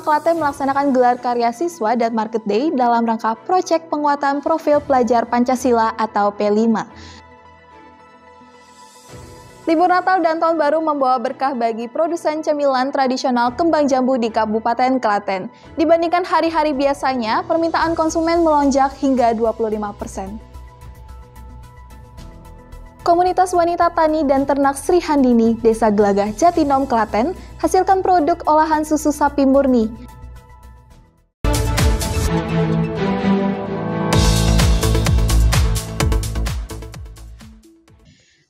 Klaten melaksanakan gelar karya siswa dan Market Day dalam rangka proyek penguatan profil pelajar Pancasila atau P5. Libur Natal dan Tahun Baru membawa berkah bagi produsen cemilan tradisional kembang jambu di Kabupaten Klaten. Dibandingkan hari-hari biasanya, permintaan konsumen melonjak hingga 25%. Komunitas wanita tani dan ternak Sri Handini, Desa Gelagah, Jatinom, Klaten, hasilkan produk olahan susu sapi murni.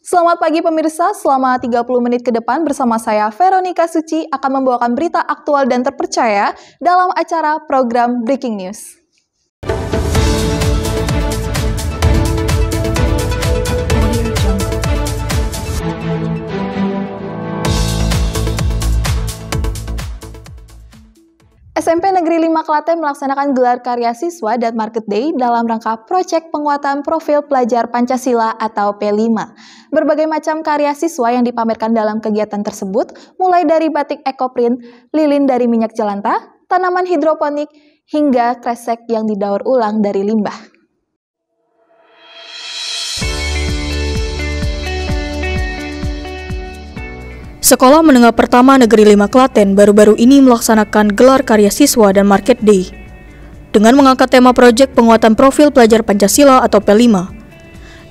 Selamat pagi pemirsa, selama 30 menit ke depan bersama saya Veronica Suci akan membawakan berita aktual dan terpercaya dalam acara program Breaking News. SMP Negeri 5 Klaten melaksanakan gelar karya siswa dan Market Day dalam rangka proyek penguatan profil pelajar Pancasila atau P5. Berbagai macam karya siswa yang dipamerkan dalam kegiatan tersebut, mulai dari batik ekoprint, lilin dari minyak jelantah, tanaman hidroponik, hingga kresek yang didaur ulang dari limbah. Sekolah Menengah Pertama Negeri 5 Klaten baru-baru ini melaksanakan gelar karya siswa dan Market Day dengan mengangkat tema proyek penguatan profil pelajar Pancasila atau P5.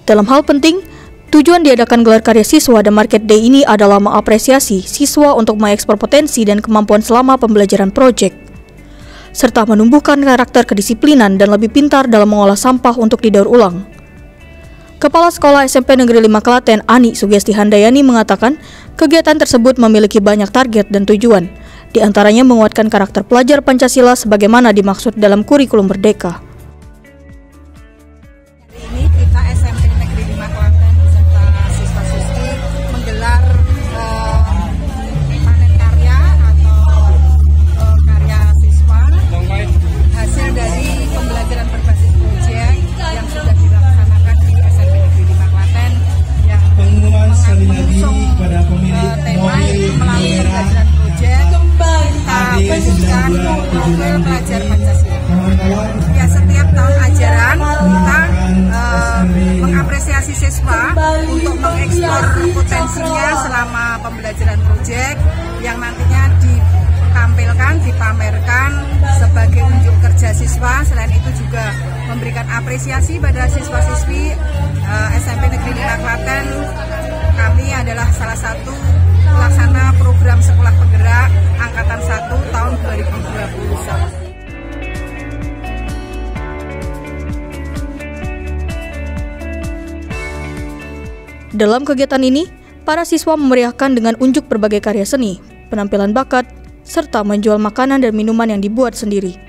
Dalam hal penting, tujuan diadakan gelar karya siswa dan Market Day ini adalah mengapresiasi siswa untuk mengekspor potensi dan kemampuan selama pembelajaran proyek, serta menumbuhkan karakter kedisiplinan dan lebih pintar dalam mengolah sampah untuk didaur ulang. Kepala Sekolah SMP Negeri 5 Klaten, Ani Sugesti Handayani mengatakan, kegiatan tersebut memiliki banyak target dan tujuan, di antaranya menguatkan karakter pelajar Pancasila sebagaimana dimaksud dalam kurikulum Merdeka. Hari ini kita SMP Negeri 5 Klaten beserta siswa-siswi menggelar panen karya atau karya siswa hasil dari pembelajaran berbasis proyek yang sudah dilaksanakan di SMP Negeri 5 Klaten yang mengusung tema melalui pembelajaran proyek kita wujudkan profil pelajar Pancasila. Ya, setiap tahun ajaran kita mengapresiasi siswa untuk mengekspor potensinya selama pembelajaran proyek yang nantinya ditampilkan, dipamerkan sebagai unjuk kerja siswa. Selain itu juga memberikan apresiasi pada siswa-siswi SMP Negeri 5 Klaten. Kami adalah salah satu pelaksana program Sekolah Penggerak Angkatan 1 tahun 2021. Dalam kegiatan ini, para siswa memeriahkan dengan unjuk berbagai karya seni, penampilan bakat, serta menjual makanan dan minuman yang dibuat sendiri.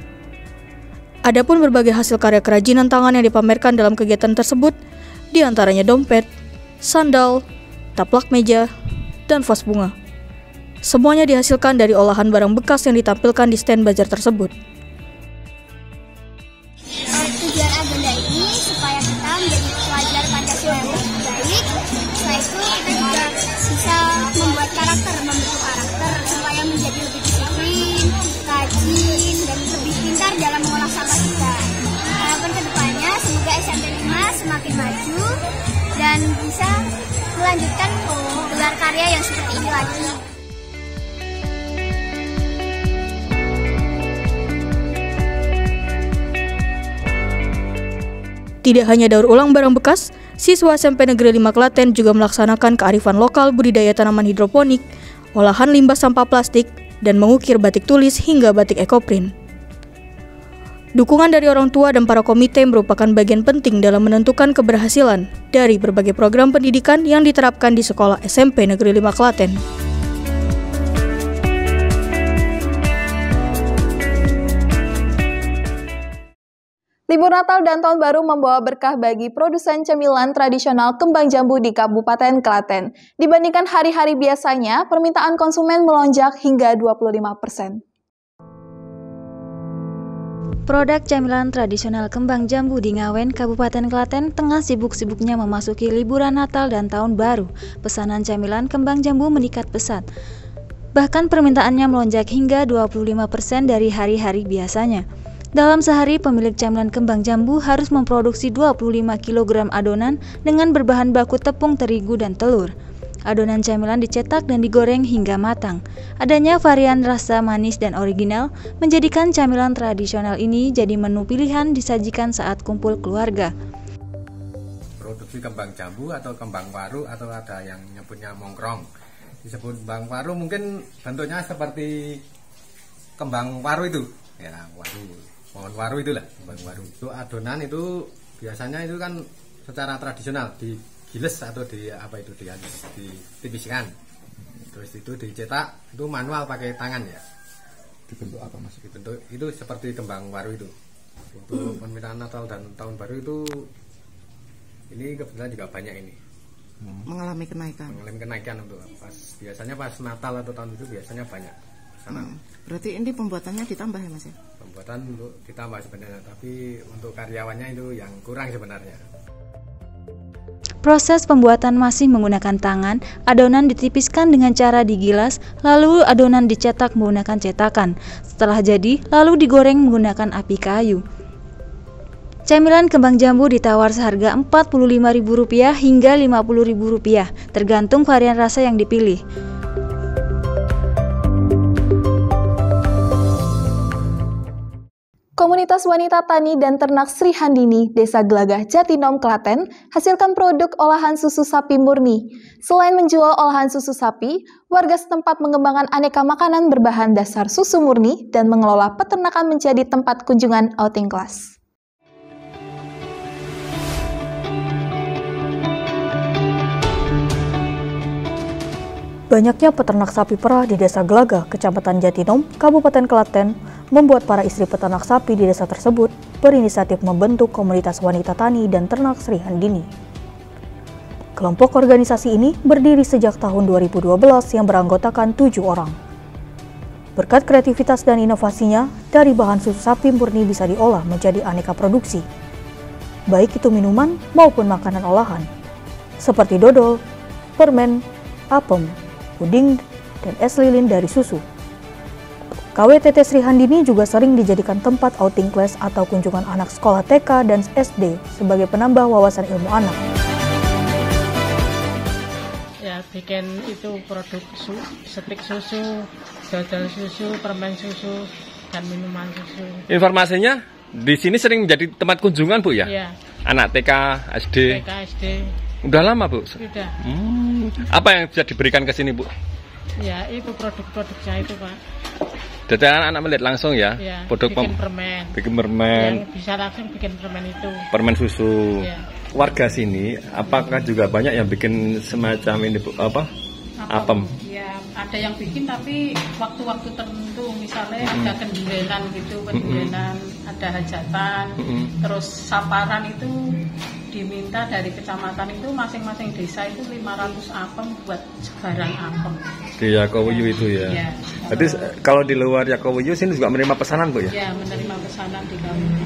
Adapun berbagai hasil karya kerajinan tangan yang dipamerkan dalam kegiatan tersebut, di antaranya dompet, sandal, taplak meja, dan vas bunga. Semuanya dihasilkan dari olahan barang bekas yang ditampilkan di stand bazar tersebut. Tujuan agenda ini supaya kita menjadi pelajar Pancasila yang lebih baik. Setelah itu kita juga bisa membuat karakter, membentuk karakter supaya menjadi lebih disiplin, rajin, dan lebih pintar dalam mengolah sampah kita. Harapan kedepannya semoga SMP 5 semakin maju dan bisa melanjutkan gelar karya yang seperti ini lagi. Tidak hanya daur ulang barang bekas, siswa SMP Negeri 5 Klaten juga melaksanakan kearifan lokal budidaya tanaman hidroponik, olahan limbah sampah plastik, dan mengukir batik tulis hingga batik ekoprint. Dukungan dari orang tua dan para komite merupakan bagian penting dalam menentukan keberhasilan dari berbagai program pendidikan yang diterapkan di sekolah SMP Negeri 5 Klaten. Libur Natal dan Tahun Baru membawa berkah bagi produsen cemilan tradisional kembang jambu di Kabupaten Klaten. Dibandingkan hari-hari biasanya, permintaan konsumen melonjak hingga 25%. Produk camilan tradisional kembang jambu di Ngawen, Kabupaten Klaten tengah sibuk-sibuknya memasuki liburan Natal dan Tahun Baru. Pesanan camilan kembang jambu meningkat pesat. Bahkan permintaannya melonjak hingga 25% dari hari-hari biasanya. Dalam sehari, pemilik camilan kembang jambu harus memproduksi 25 kg adonan dengan berbahan baku tepung terigu dan telur. Adonan camilan dicetak dan digoreng hingga matang. Adanya varian rasa manis dan original menjadikan camilan tradisional ini jadi menu pilihan disajikan saat kumpul keluarga. Produksi kembang jambu atau kembang waru atau ada yang nyebutnya mongkrong. Disebut kembang waru mungkin bentuknya seperti kembang waru itu. Ya, pohon waru itulah kembang waru. Itu adonan itu biasanya itu kan secara tradisional digiles atau ditipiskan, terus itu dicetak, itu manual pakai tangan ya. Dibentuk apa mas? Dibentuk itu seperti kembang waru itu. Untuk permintaan Natal dan Tahun Baru itu ini kebetulan juga banyak ini. Mengalami kenaikan untuk biasanya pas Natal atau tahun itu biasanya banyak sana. Berarti ini pembuatannya ditambah ya mas ya? Pembuatan untuk ditambah sebenarnya, tapi untuk karyawannya itu yang kurang sebenarnya. Proses pembuatan masih menggunakan tangan, adonan ditipiskan dengan cara digilas, lalu adonan dicetak menggunakan cetakan. Setelah jadi, lalu digoreng menggunakan api kayu. Camilan kembang jambu ditawar seharga Rp45.000 hingga Rp50.000, tergantung varian rasa yang dipilih. Komunitas wanita tani dan ternak Sri Handini, Desa Gelagah, Jatinom, Klaten, hasilkan produk olahan susu sapi murni. Selain menjual olahan susu sapi, warga setempat mengembangkan aneka makanan berbahan dasar susu murni dan mengelola peternakan menjadi tempat kunjungan outing class. Banyaknya peternak sapi perah di Desa Gelagah, Kecamatan Jatinom, Kabupaten Klaten, membuat para istri peternak sapi di desa tersebut berinisiatif membentuk komunitas wanita tani dan ternak Sri Handini. Kelompok organisasi ini berdiri sejak tahun 2012 yang beranggotakan 7 orang. Berkat kreativitas dan inovasinya, dari bahan susu sapi murni bisa diolah menjadi aneka produksi, baik itu minuman maupun makanan olahan, seperti dodol, permen, apem, puding, dan es lilin dari susu. KWTT Sri Handini juga sering dijadikan tempat outing class atau kunjungan anak sekolah TK dan SD sebagai penambah wawasan ilmu anak. Ya, bikin itu produk stik susu, dodol susu, permen susu, dan minuman susu. Informasinya di sini sering menjadi tempat kunjungan, Bu ya? Iya. Anak TK, SD. TK, SD. Udah lama, Bu? Sudah. Apa yang bisa diberikan ke sini, Bu? Ya, itu produk-produknya itu, Pak. Jadi anak-anak melihat langsung ya? Ya, produk bikin permen. Bikin permen. Yang bisa langsung bikin permen itu. Permen susu. Ya. Warga sini, apakah juga banyak yang bikin semacam ini, Bu? Apem? Ya, ada yang bikin tapi waktu-waktu tertentu, misalnya ada kendurenan gitu, ada hajatan, terus saparan itu diminta dari kecamatan itu masing-masing desa itu 500 apem buat sebarang apem. Di Yakowuyu itu ya? Ya. Berarti kalau di luar Yakowuyu sini juga menerima pesanan, Bu ya? Ya, menerima pesanan di Yakowuyu.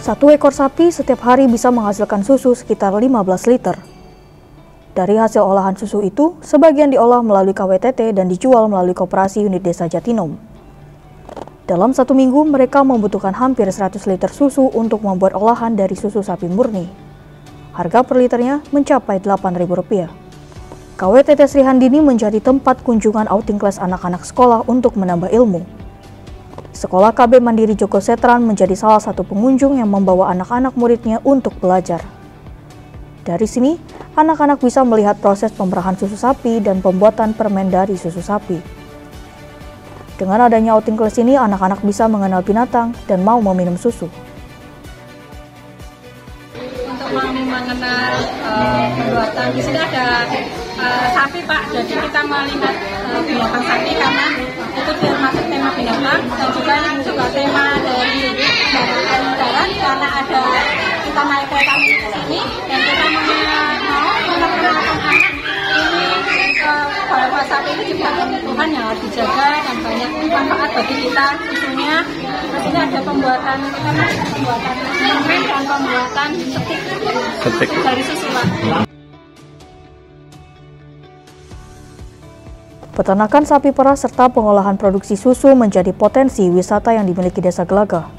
Satu ekor sapi setiap hari bisa menghasilkan susu sekitar 15 liter. Dari hasil olahan susu itu, sebagian diolah melalui KWTT dan dijual melalui koperasi unit desa Jatinom. Dalam satu minggu, mereka membutuhkan hampir 100 liter susu untuk membuat olahan dari susu sapi murni. Harga per liternya mencapai Rp8.000. KWTT Sri Handini menjadi tempat kunjungan outing kelas anak-anak sekolah untuk menambah ilmu. Sekolah KB Mandiri Joko Setran menjadi salah satu pengunjung yang membawa anak-anak muridnya untuk belajar. Dari sini, anak-anak bisa melihat proses pemerahan susu sapi dan pembuatan permen dari susu sapi. Dengan adanya outing kelas ini, anak-anak bisa mengenal binatang dan mau meminum susu. Untuk mengenal pembuatan di sini ada sapi, Pak. Jadi kita melihat binatang sapi karena itu termasuk tema binatang dan juga ini juga tema dari Badan Darat karena ada kita naik kereta ke sini dan kita mau memperkenalkan anak ini sapi itu juga kebutuhan yang harus dijaga dan banyak manfaat bagi kita. Susunya, terus ini ada pembuatan semen dan pembuatan stik dari susu, Pak. Peternakan sapi perah serta pengolahan produksi susu menjadi potensi wisata yang dimiliki Desa Gelagah.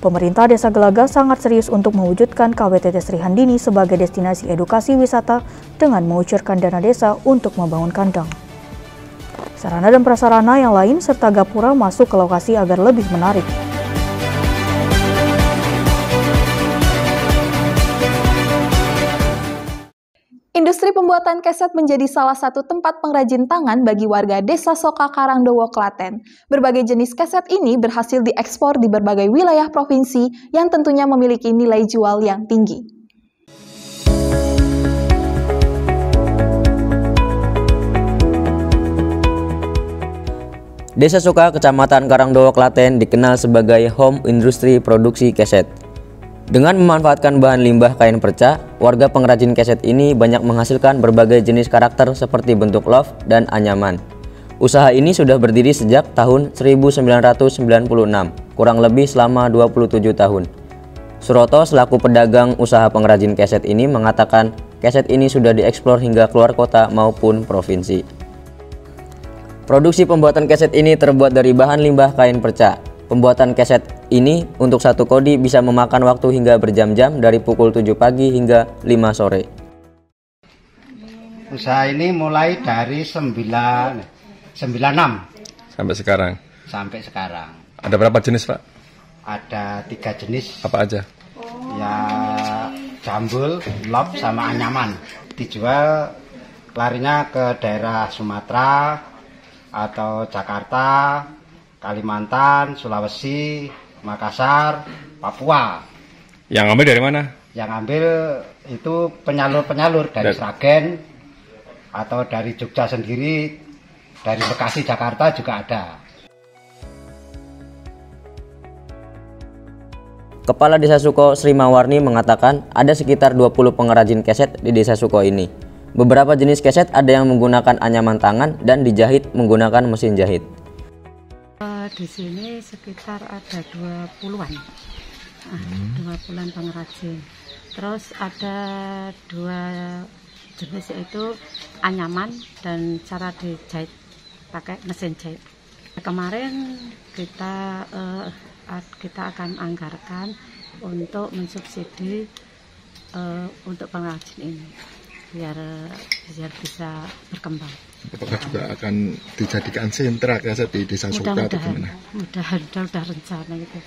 Pemerintah Desa Gelagah sangat serius untuk mewujudkan KWTT Sri Handini sebagai destinasi edukasi wisata dengan mengucurkan dana desa untuk membangun kandang. Sarana dan prasarana yang lain serta gapura masuk ke lokasi agar lebih menarik. Industri pembuatan keset menjadi salah satu tempat pengrajin tangan bagi warga Desa Soka Karangdowo, Klaten. Berbagai jenis keset ini berhasil diekspor di berbagai wilayah provinsi yang tentunya memiliki nilai jual yang tinggi. Desa Soka, Kecamatan Karangdowo, Klaten dikenal sebagai home industri produksi keset. Dengan memanfaatkan bahan limbah kain perca, warga pengrajin keset ini banyak menghasilkan berbagai jenis karakter seperti bentuk love dan anyaman. Usaha ini sudah berdiri sejak tahun 1996, kurang lebih selama 27 tahun. Suroto selaku pedagang usaha pengrajin keset ini mengatakan keset ini sudah dieksplor hingga keluar kota maupun provinsi. Produksi pembuatan keset ini terbuat dari bahan limbah kain perca. Pembuatan keset ini untuk satu kodi bisa memakan waktu hingga berjam-jam dari pukul 7 pagi hingga 5 sore. Usaha ini mulai dari 96 sampai sekarang. Sampai sekarang. Ada berapa jenis, Pak? Ada 3 jenis. Apa aja? Ya, jambul, lop, sama anyaman. Dijual larinya ke daerah Sumatera atau Jakarta, Kalimantan, Sulawesi, Makassar, Papua. Yang ambil dari mana? Yang ambil itu penyalur-penyalur dari Sragen atau dari Jogja sendiri, dari Bekasi, Jakarta juga ada. Kepala Desa Suko Sri Mawarni mengatakan ada sekitar 20 pengrajin keset di Desa Suko ini. Beberapa jenis keset ada yang menggunakan anyaman tangan dan dijahit menggunakan mesin jahit. Di sini sekitar ada 20-an, 20-an pengrajin. Terus ada 2 jenis yaitu anyaman dan cara dijahit pakai mesin jahit. Kemarin kita akan anggarkan untuk mensubsidi untuk pengrajin ini biar bisa berkembang. Apakah juga akan dijadikan sentra keset di Desa Soka atau gimana? Mudah-mudahan udah rencana itu.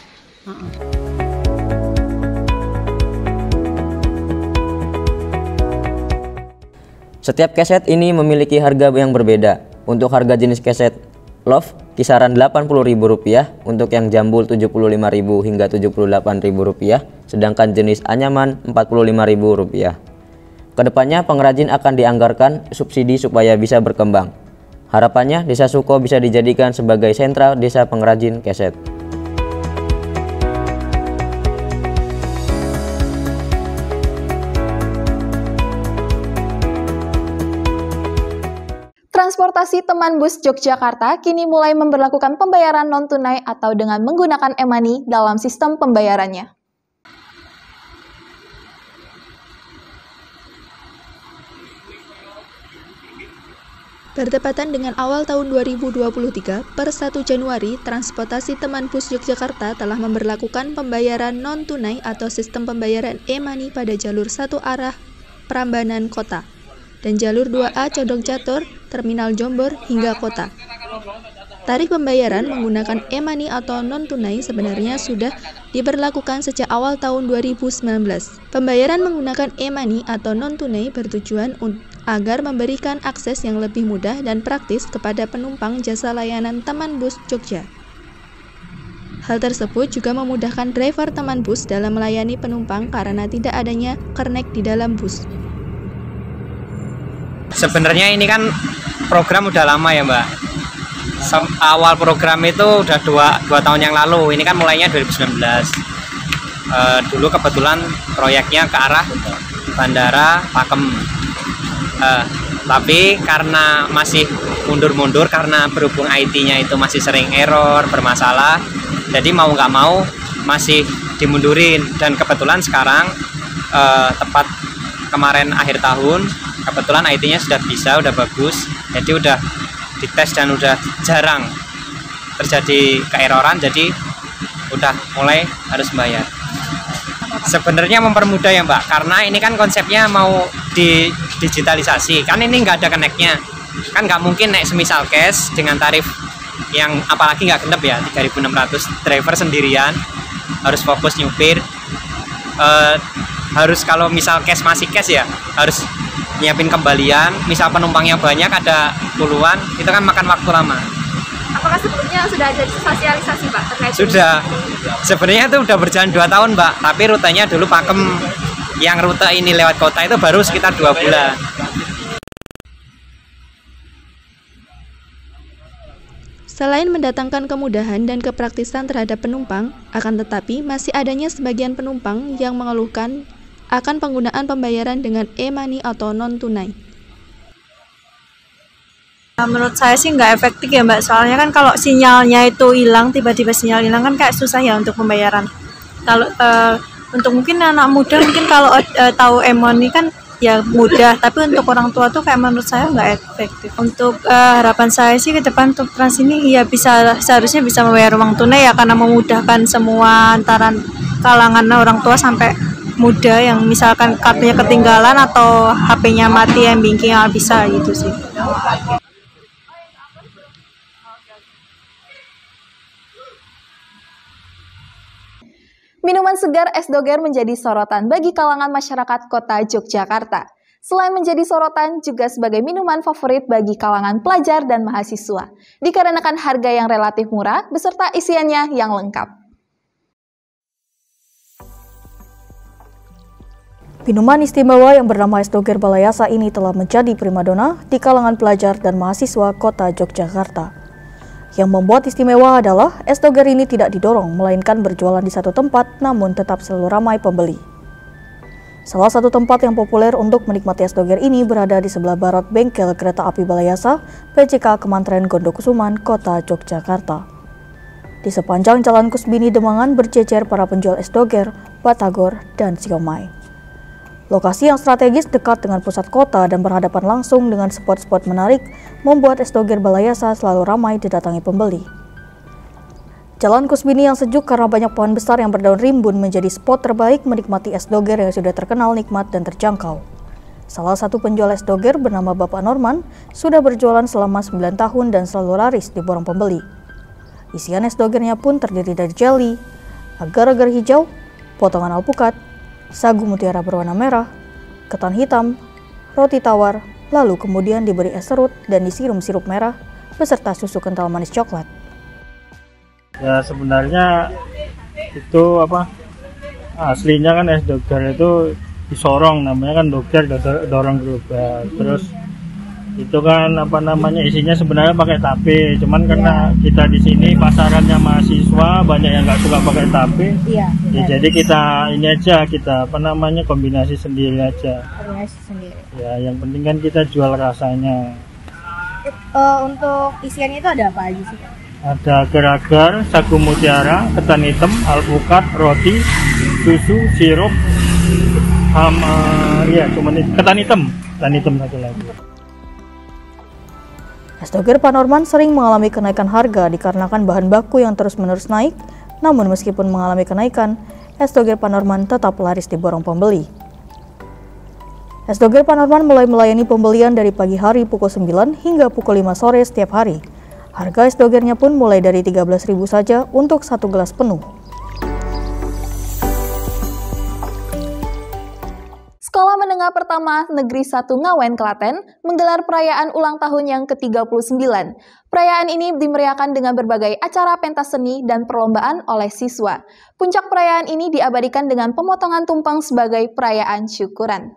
Setiap keset ini memiliki harga yang berbeda. Untuk harga jenis keset love kisaran Rp80.000, untuk yang jambul Rp75.000 hingga Rp78.000, sedangkan jenis anyaman Rp45.000. Kedepannya pengrajin akan dianggarkan subsidi supaya bisa berkembang. Harapannya Desa Suko bisa dijadikan sebagai sentra desa pengrajin keset. Transportasi teman bus Yogyakarta kini mulai memberlakukan pembayaran non-tunai atau dengan menggunakan e-money dalam sistem pembayarannya. Bertepatan dengan awal tahun 2023, per 1 Januari, Transportasi Teman Bus Yogyakarta telah memberlakukan pembayaran non-tunai atau sistem pembayaran e-money pada jalur 1 arah Prambanan Kota dan jalur 2A Condong Catur, Terminal Jombor hingga Kota. Tarif pembayaran menggunakan e-money atau non-tunai sebenarnya sudah diberlakukan sejak awal tahun 2019. Pembayaran menggunakan e-money atau non-tunai bertujuan agar memberikan akses yang lebih mudah dan praktis kepada penumpang jasa layanan teman bus Jogja. Hal tersebut juga memudahkan driver teman bus dalam melayani penumpang karena tidak adanya kernek di dalam bus. Sebenarnya ini kan program udah lama ya Mbak. Awal program itu udah 2 tahun yang lalu, ini kan mulainya 2019. Dulu kebetulan proyeknya ke arah Bandara Pakem. Tapi karena masih mundur-mundur karena berhubung IT-nya itu masih sering error, bermasalah, jadi mau nggak mau masih dimundurin. Dan kebetulan sekarang tepat kemarin akhir tahun, kebetulan IT-nya sudah bisa, udah bagus, jadi udah dites dan udah jarang terjadi keeroran, jadi udah mulai harus bayar. Sebenarnya mempermudah ya Mbak, karena ini kan konsepnya mau digitalisasi, kan ini nggak ada connect-nya, kan nggak mungkin naik semisal cash dengan tarif yang apalagi nggak genep ya 3.600, driver sendirian harus fokus nyupir, harus kalau misal cash masih cash ya harus nyiapin kembalian, misal penumpangnya banyak ada puluhan, itu kan makan waktu lama. Apakah sebelumnya sudah ada sosialisasi Pak terkait Sudah, sebenarnya itu udah berjalan 2 tahun Mbak, tapi rutenya dulu pakem, yang rute ini lewat kota itu baru sekitar 2 bulan. Selain mendatangkan kemudahan dan kepraktisan terhadap penumpang, akan tetapi masih adanya sebagian penumpang yang mengeluhkan akan penggunaan pembayaran dengan e-money atau non-tunai. Menurut saya sih nggak efektif ya Mbak, soalnya kan kalau sinyalnya itu hilang, tiba-tiba sinyal hilang kan kayak susah ya untuk pembayaran. Kalau untuk mungkin anak muda mungkin kalau tahu e-money kan ya mudah, tapi untuk orang tua tuh kayak menurut saya nggak efektif. Untuk harapan saya sih ke depan untuk Trans ini ya seharusnya bisa membayar uang tunai ya, karena memudahkan semua antara kalangan orang tua sampai muda yang misalkan kartunya ketinggalan atau HP-nya mati, yang banking bisa gitu sih. Minuman segar es doger menjadi sorotan bagi kalangan masyarakat kota Yogyakarta. Selain menjadi sorotan, juga sebagai minuman favorit bagi kalangan pelajar dan mahasiswa, dikarenakan harga yang relatif murah beserta isiannya yang lengkap. Minuman istimewa yang bernama es doger Balayasa ini telah menjadi primadona di kalangan pelajar dan mahasiswa kota Yogyakarta. Yang membuat istimewa adalah es doger ini tidak didorong, melainkan berjualan di satu tempat, namun tetap selalu ramai pembeli. Salah satu tempat yang populer untuk menikmati es doger ini berada di sebelah barat bengkel kereta api Balayasa, PCK Kementerian Gondokusuman, kota Yogyakarta. Di sepanjang Jalan Kusbini Demangan berjejer para penjual es doger, batagor, dan siomay. Lokasi yang strategis dekat dengan pusat kota dan berhadapan langsung dengan spot-spot menarik membuat es doger Balayasa selalu ramai didatangi pembeli. Jalan Kusbini yang sejuk karena banyak pohon besar yang berdaun rimbun menjadi spot terbaik menikmati es doger yang sudah terkenal nikmat dan terjangkau. Salah satu penjual es doger bernama Bapak Norman sudah berjualan selama 9 tahun dan selalu laris diborong pembeli. Isian es dogernya pun terdiri dari jelly, agar-agar hijau, potongan alpukat, sagu mutiara berwarna merah, ketan hitam, roti tawar, lalu kemudian diberi es serut dan disirum sirup merah beserta susu kental manis coklat. Ya sebenarnya itu aslinya kan es doger itu disorong, namanya kan doger dorong gerobak. Terus itu kan isinya sebenarnya pakai tape, cuman karena kita di sini pasarannya mahasiswa banyak yang nggak suka pakai tape, ya jadi kita kombinasi sendiri aja. Kombinasi sendiri. Ya yang penting kan kita jual rasanya. Untuk isiannya itu ada apa aja sih? Ada agar-agar, sagu mutiara, ketan hitam, alpukat, roti, susu, sirup, cuman ketan hitam satu lagi. Es doger Pak Norman sering mengalami kenaikan harga dikarenakan bahan baku yang terus-menerus naik, namun meskipun mengalami kenaikan, es doger Pak Norman tetap laris diborong pembeli. Es doger Pak Norman mulai melayani pembelian dari pagi hari pukul 9 hingga pukul 5 sore setiap hari. Harga es dogernya pun mulai dari 13.000 saja untuk satu gelas penuh. Sekolah Menengah Pertama Negeri 1 Ngawen, Klaten, menggelar perayaan ulang tahun yang ke-39. Perayaan ini dimeriahkan dengan berbagai acara pentas seni dan perlombaan oleh siswa. Puncak perayaan ini diabadikan dengan pemotongan tumpeng sebagai perayaan syukuran.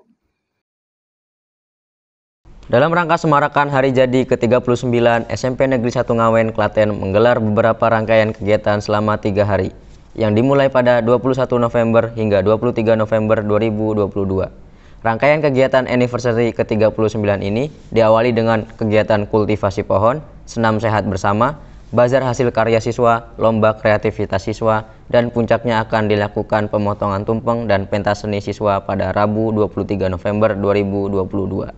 Dalam rangka semarakan hari jadi ke-39, SMP Negeri 1 Ngawen, Klaten menggelar beberapa rangkaian kegiatan selama 3 hari, yang dimulai pada 21 November hingga 23 November 2022. Rangkaian kegiatan anniversary ke-39 ini diawali dengan kegiatan kultivasi pohon, senam sehat bersama, bazar hasil karya siswa, lomba kreativitas siswa, dan puncaknya akan dilakukan pemotongan tumpeng dan pentas seni siswa pada Rabu 23 November 2022.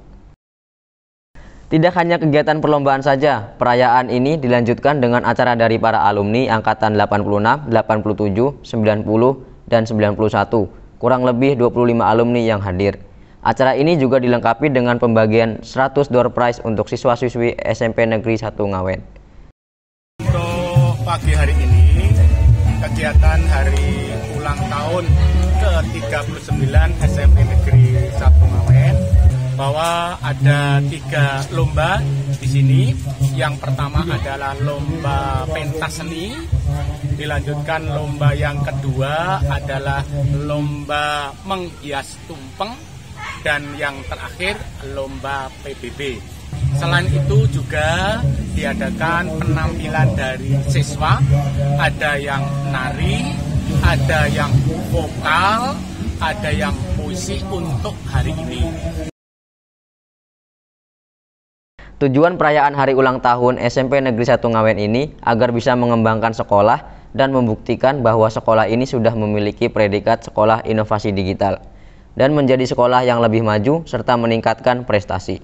Tidak hanya kegiatan perlombaan saja, perayaan ini dilanjutkan dengan acara dari para alumni Angkatan 86, 87, 90, dan 91, kurang lebih 25 alumni yang hadir. Acara ini juga dilengkapi dengan pembagian 100 door prize untuk siswa-siswi SMP Negeri 1 Ngawen. Untuk pagi hari ini, kegiatan hari ulang tahun ke-39 SMP Negeri 1 Ngawen, bahwa ada 3 lomba di sini. Yang pertama adalah lomba pentas seni, dilanjutkan lomba yang kedua adalah lomba menghias tumpeng, dan yang terakhir lomba PBB. Selain itu juga diadakan penampilan dari siswa, ada yang nari, ada yang vokal, ada yang puisi untuk hari ini. Tujuan perayaan hari ulang tahun SMP Negeri 1 Ngawen ini agar bisa mengembangkan sekolah dan membuktikan bahwa sekolah ini sudah memiliki predikat sekolah inovasi digital dan menjadi sekolah yang lebih maju serta meningkatkan prestasi.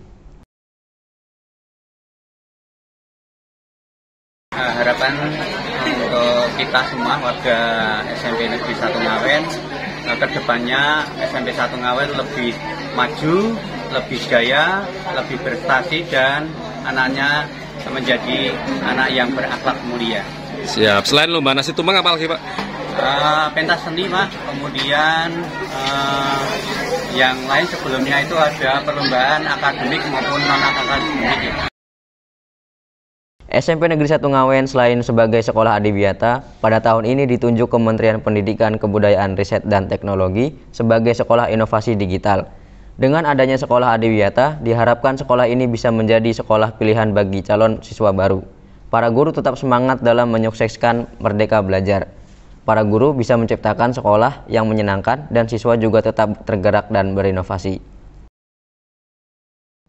Harapan untuk kita semua warga SMP Negeri 1 Ngawen, kedepannya SMP 1 Ngawen lebih maju, lebih jaya, lebih berprestasi, dan anaknya menjadi anak yang berakhlak mulia. Siap. Selain lomba nasi tumpeng apa lagi, Pak? Pentas seni, Pak. Kemudian yang lain sebelumnya itu ada perlombaan akademik maupun non-akademik. SMP Negeri 1 Ngawen selain sebagai sekolah adiwiyata, pada tahun ini ditunjuk Kementerian Pendidikan, Kebudayaan, Riset, dan Teknologi sebagai sekolah inovasi digital. Dengan adanya sekolah adiwiyata, diharapkan sekolah ini bisa menjadi sekolah pilihan bagi calon siswa baru. Para guru tetap semangat dalam menyukseskan Merdeka Belajar. Para guru bisa menciptakan sekolah yang menyenangkan dan siswa juga tetap tergerak dan berinovasi.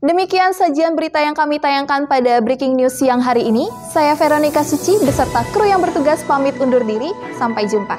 Demikian sajian berita yang kami tayangkan pada Breaking News siang hari ini. Saya Veronica Suci beserta kru yang bertugas pamit undur diri. Sampai jumpa.